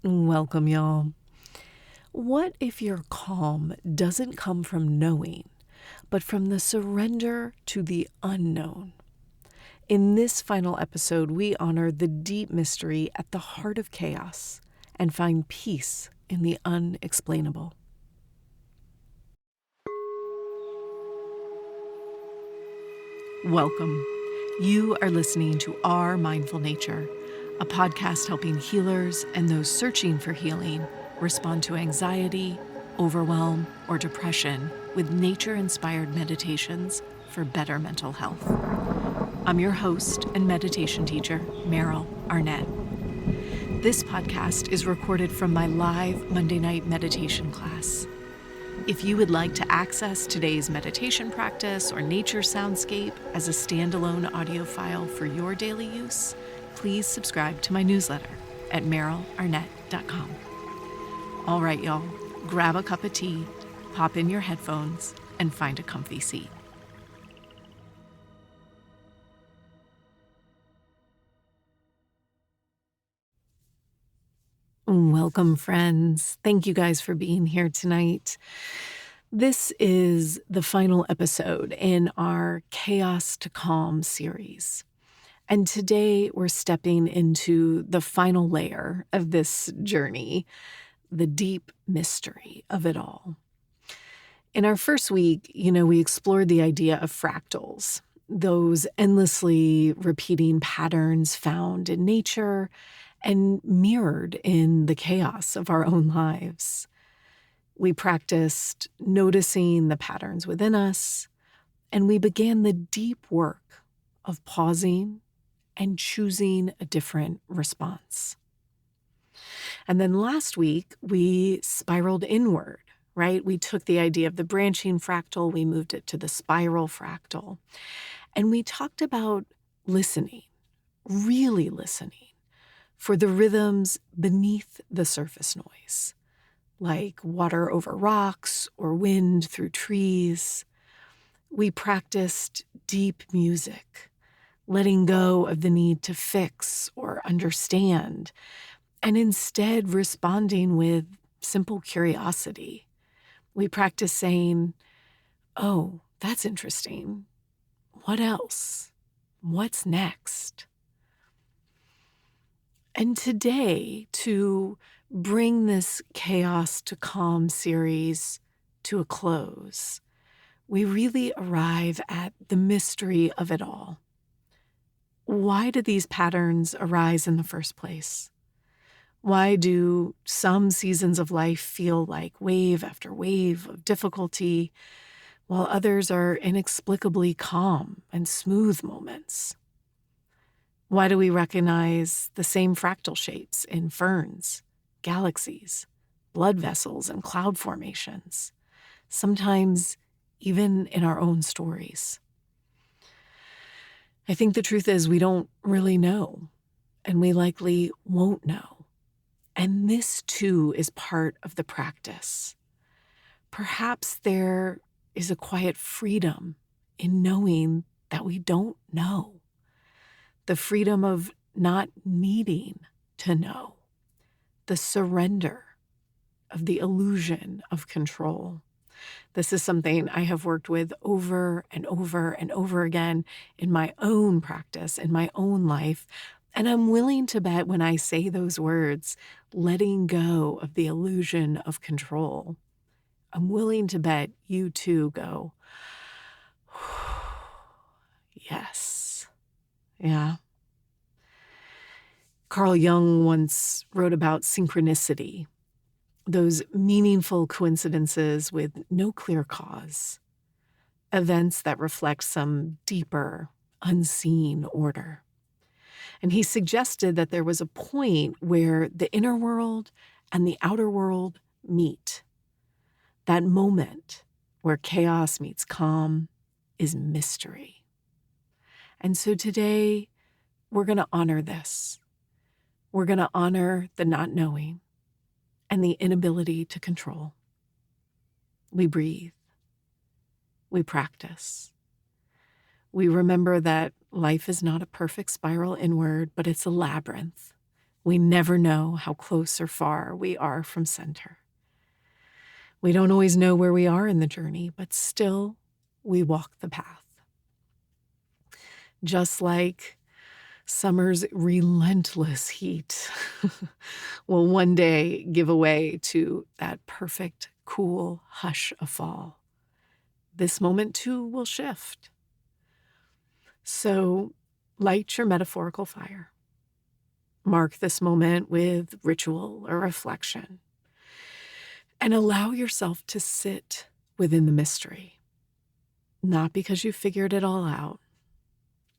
Welcome, y'all. What if your calm doesn't come from knowing, but from the surrender to the unknown? In this final episode, we honor the deep mystery at the heart of chaos and find peace in the unexplainable. Welcome. You are listening to Our Mindful Nature, a podcast helping healers and those searching for healing respond to anxiety, overwhelm, or depression with nature-inspired meditations for better mental health. I'm your host and meditation teacher, Meryl Arnett. This podcast is recorded from my live Monday night meditation class. If you would like to access today's meditation practice or nature soundscape as a standalone audio file for your daily use, please subscribe to my newsletter at merylarnett.com. All right, y'all, grab a cup of tea, pop in your headphones, and find a comfy seat. Welcome, friends. Thank you guys for being here tonight. This is the final episode in our Chaos to Calm series. And today we're stepping into the final layer of this journey, the deep mystery of it all. In our first week, we explored the idea of fractals, those endlessly repeating patterns found in nature and mirrored in the chaos of our own lives. We practiced noticing the patterns within us, and we began the deep work of pausing and choosing a different response. And then last week, we spiraled inward, right? We took the idea of the branching fractal, we moved it to the spiral fractal, and we talked about listening, really listening, for the rhythms beneath the surface noise, like water over rocks or wind through trees. We practiced deep music, letting go of the need to fix or understand, and instead responding with simple curiosity. We practiced saying, "Oh, that's interesting. What else? What's next?" And today, to bring this Chaos to Calm series to a close, we really arrive at the mystery of it all. Why do these patterns arise in the first place? Why do some seasons of life feel like wave after wave of difficulty, while others are inexplicably calm and smooth moments? Why do we recognize the same fractal shapes in ferns, galaxies, blood vessels, and cloud formations, sometimes even in our own stories? I think the truth is we don't really know, and we likely won't know. And this too is part of the practice. Perhaps there is a quiet freedom in knowing that we don't know. The freedom of not needing to know. The surrender of the illusion of control. This is something I have worked with over and over and over again in my own practice, in my own life. And I'm willing to bet when I say those words, letting go of the illusion of control, I'm willing to bet you too go, yes. Yeah. Carl Jung once wrote about synchronicity, those meaningful coincidences with no clear cause, events that reflect some deeper, unseen order. And he suggested that there was a point where the inner world and the outer world meet. That moment where chaos meets calm is mystery. And so today, we're going to honor this. We're going to honor the not knowing and the inability to control. We breathe. We practice. We remember that life is not a perfect spiral inward, but it's a labyrinth We never know how close or far we are from center. We don't always know where we are in the journey, but still, we walk the path. Just like summer's relentless heat will one day give way to that perfect, cool hush of fall. This moment, too, will shift. So light your metaphorical fire. Mark this moment with ritual or reflection. And allow yourself to sit within the mystery. Not because you figured it all out,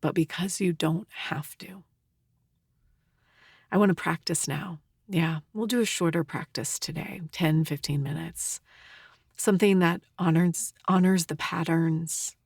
but because you don't have to. I want to practice now. Yeah, we'll do a shorter practice today, 10, 15 minutes. Something that honors the patterns,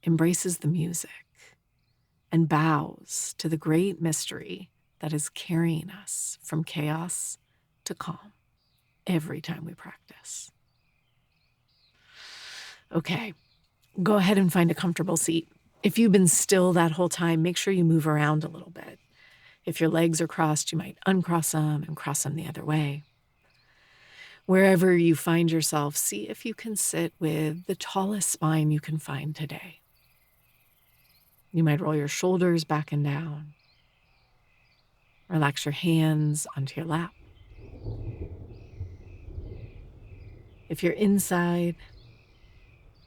embraces the music, and bows to the great mystery that is carrying us from chaos to calm every time we practice. Okay, go ahead and find a comfortable seat. If you've been still that whole time, make sure you move around a little bit. If your legs are crossed, you might uncross them and cross them the other way. Wherever you find yourself, see if you can sit with the tallest spine you can find today. You might roll your shoulders back and down. Relax your hands onto your lap. If you're inside,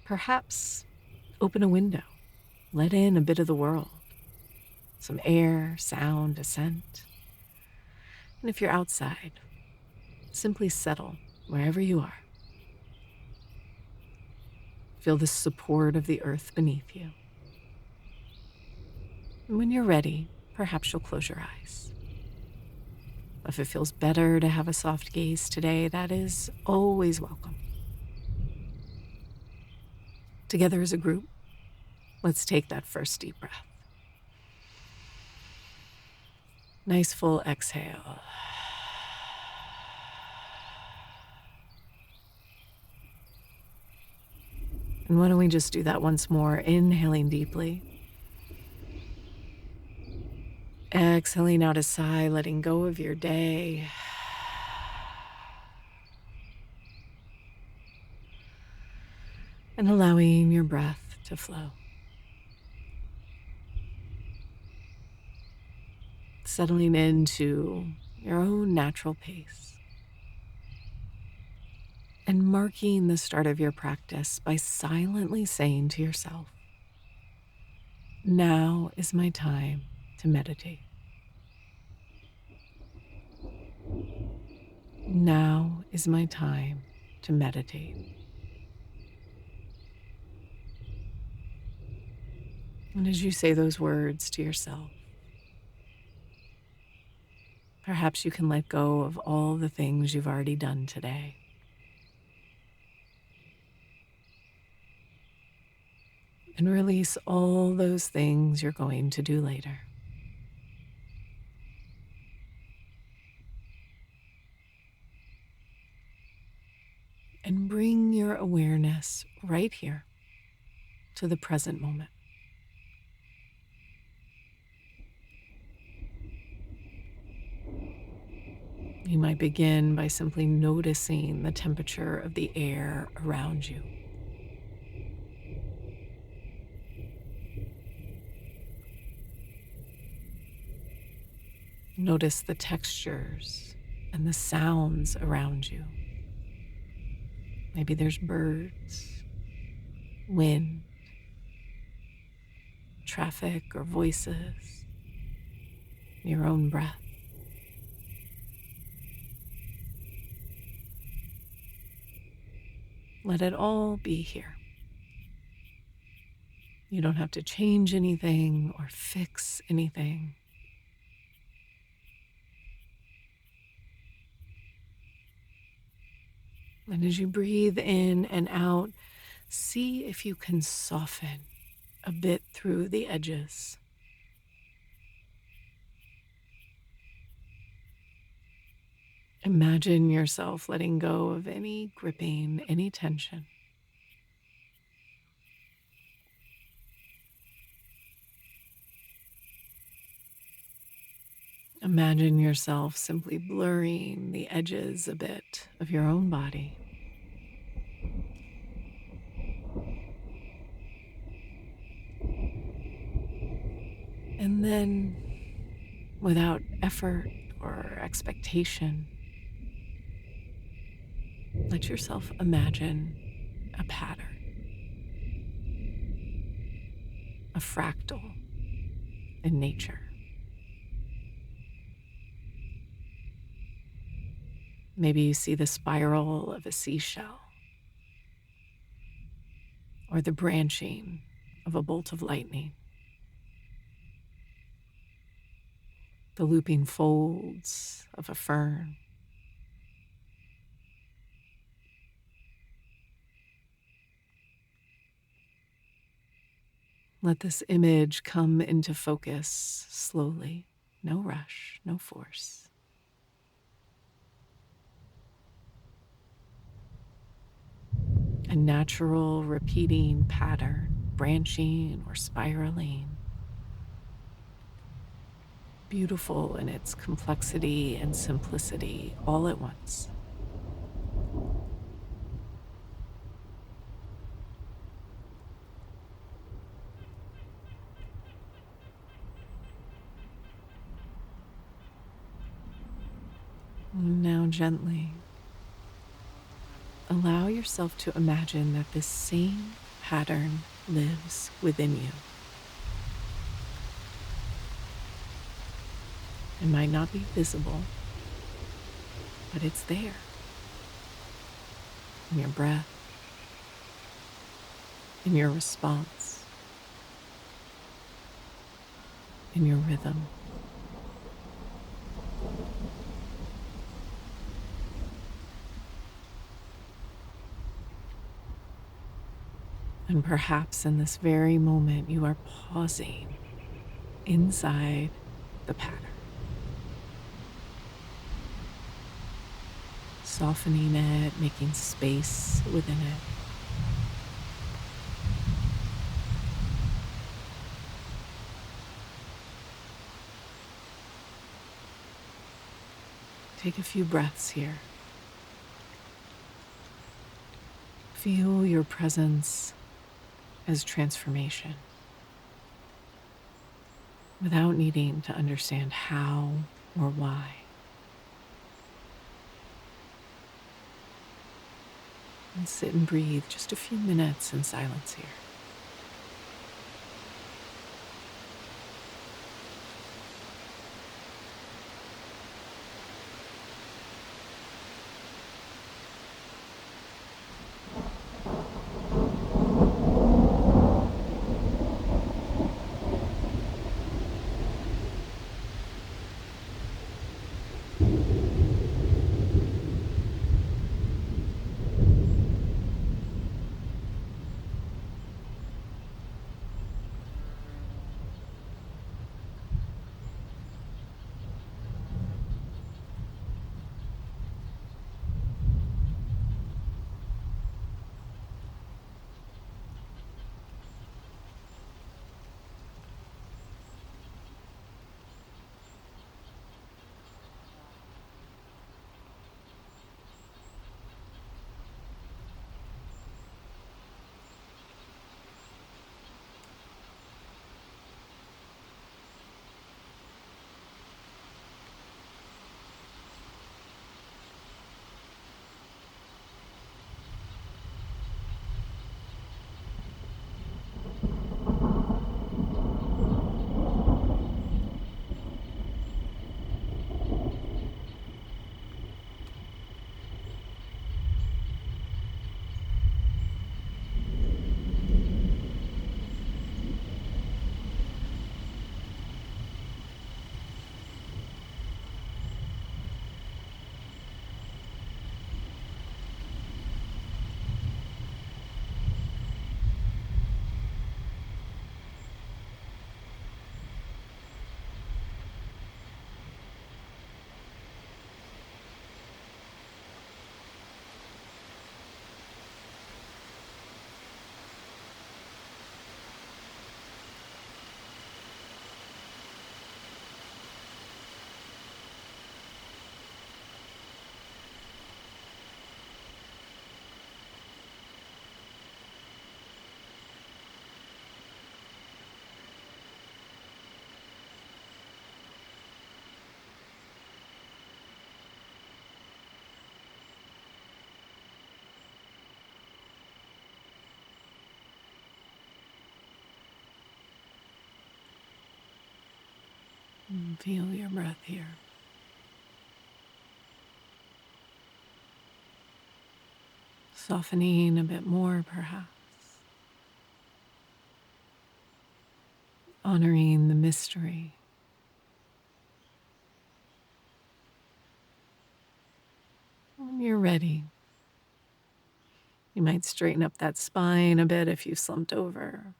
perhaps open a window. Let in a bit of the world. Some air, sound, a scent. And if you're outside, simply settle wherever you are. Feel the support of the earth beneath you. And when you're ready, perhaps you'll close your eyes. If it feels better to have a soft gaze today, that is always welcome. Together as a group, let's take that first deep breath. Nice full exhale. And why don't we just do that once more, inhaling deeply. Exhaling out a sigh, letting go of your day. And allowing your breath to flow. Settling into your own natural pace. And marking the start of your practice by silently saying to yourself, now is my time to meditate. Now is my time to meditate. And as you say those words to yourself, perhaps you can let go of all the things you've already done today. And release all those things you're going to do later. And bring your awareness right here to the present moment. You might begin by simply noticing the temperature of the air around you. Notice the textures and the sounds around you. Maybe there's birds, wind, traffic or voices, your own breath. Let it all be here. You don't have to change anything or fix anything. And as you breathe in and out, see if you can soften a bit through the edges. Imagine yourself letting go of any gripping, any tension. Imagine yourself simply blurring the edges a bit of your own body. And then, without effort or expectation, let yourself imagine a pattern, a fractal in nature. Maybe you see the spiral of a seashell, or the branching of a bolt of lightning, the looping folds of a fern. Let this image come into focus slowly. No rush, no force. A natural repeating pattern, branching or spiraling. Beautiful in its complexity and simplicity all at once. Now gently allow yourself to imagine that this same pattern lives within you. It might not be visible, but it's there in your breath, in your response, in your rhythm. And perhaps in this very moment, you are pausing inside the pattern, softening it, making space within it. Take a few breaths here. Feel your presence as transformation without needing to understand how or why. And sit and breathe just a few minutes in silence here. Feel your breath here. Softening a bit more, perhaps. Honoring the mystery. When you're ready, you might straighten up that spine a bit if you slumped over.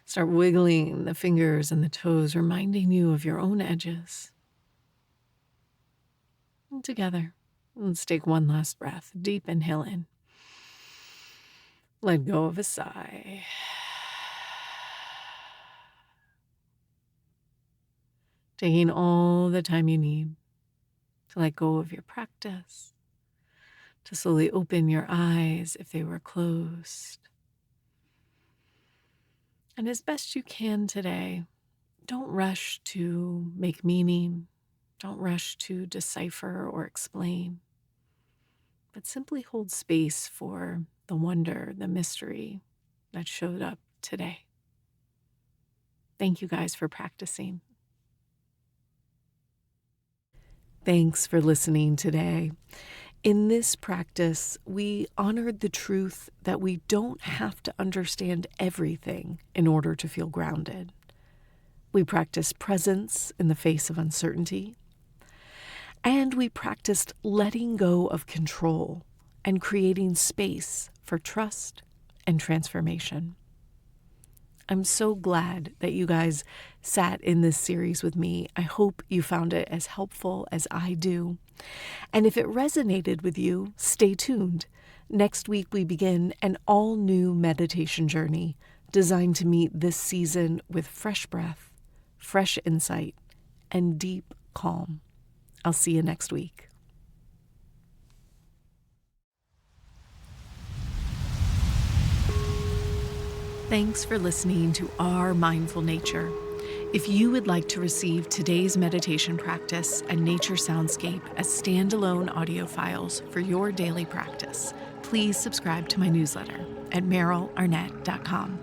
Start wiggling the fingers and the toes, reminding you of your own edges. And together, let's take one last breath. Deep inhale in. Let go of a sigh. Taking all the time you need to let go of your practice, to slowly open your eyes if they were closed. And as best you can today, don't rush to make meaning. Don't rush to decipher or explain, but simply hold space for the wonder, the mystery that showed up today. Thank you guys for practicing. Thanks for listening today. In this practice, we honored the truth that we don't have to understand everything in order to feel grounded. We practiced presence in the face of uncertainty. And we practiced letting go of control and creating space for trust and transformation. I'm so glad that you guys sat in this series with me. I hope you found it as helpful as I do. And if it resonated with you, stay tuned. Next week, we begin an all-new meditation journey designed to meet this season with fresh breath, fresh insight, and deep calm. I'll see you next week. Thanks for listening to Our Mindful Nature. If you would like to receive today's meditation practice and nature soundscape as standalone audio files for your daily practice, please subscribe to my newsletter at merylarnett.com.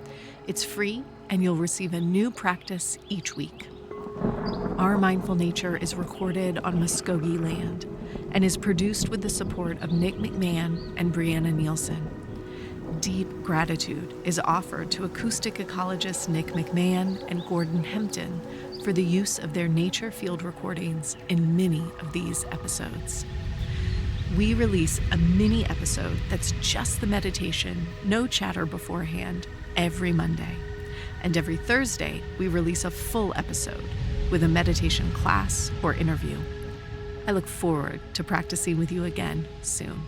It's free and you'll receive a new practice each week. Our Mindful Nature is recorded on Muskogee land and is produced with the support of Nick McMahon and Brianna Nielsen. Deep gratitude is offered to acoustic ecologists Nick McMahon and Gordon Hempton for the use of their nature field recordings in many of these episodes. We release a mini episode that's just the meditation, no chatter beforehand, every Monday. And every Thursday, we release a full episode with a meditation class or interview. I look forward to practicing with you again soon.